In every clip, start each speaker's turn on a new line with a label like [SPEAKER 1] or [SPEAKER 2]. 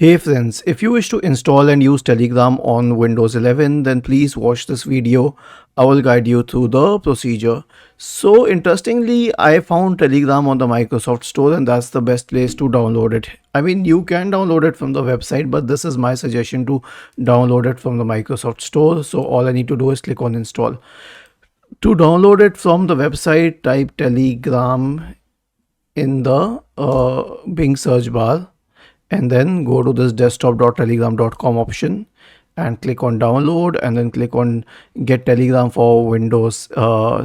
[SPEAKER 1] Hey friends, if you wish to install and use Telegram on Windows 11, then please watch this video. I will guide you through the procedure. So interestingly, I found Telegram on the Microsoft Store and that's the best place to download it. I mean, you can download it from the website, but this is my suggestion to download it from the Microsoft Store. So all I need to do is click on install. To download it from the website, type Telegram in the Bing search bar and then go to this desktop.telegram.com option and click on download and then click on get Telegram for Windows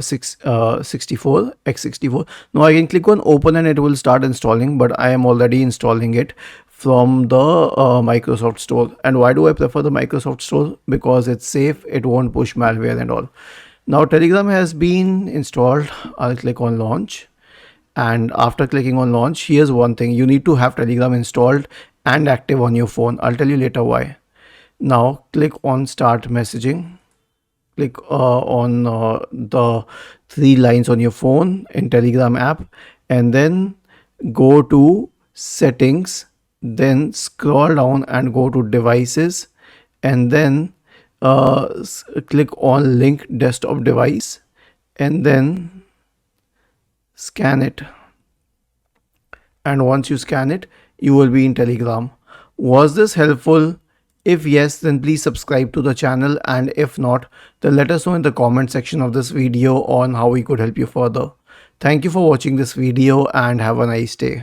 [SPEAKER 1] 64 x64. Now I can click on open and it will start installing, but I am already installing it from the Microsoft Store. And why do I prefer the Microsoft Store? Because it's safe, it won't push malware and all. Now Telegram has been installed. I'll click on launch. And after clicking on launch, here's one thing: you need to have Telegram installed and active on your phone. I'll tell you later why. Now click on start messaging. Click on the three lines on your phone in Telegram app and then go to settings, then scroll down and go to devices and then click on link desktop device and then scan it. And once you scan it, you will be in Telegram. Was this helpful? If yes, then please subscribe to the channel, and if not, then let us know in the comment section of this video on how we could help you further. Thank you for watching this video and have a nice day.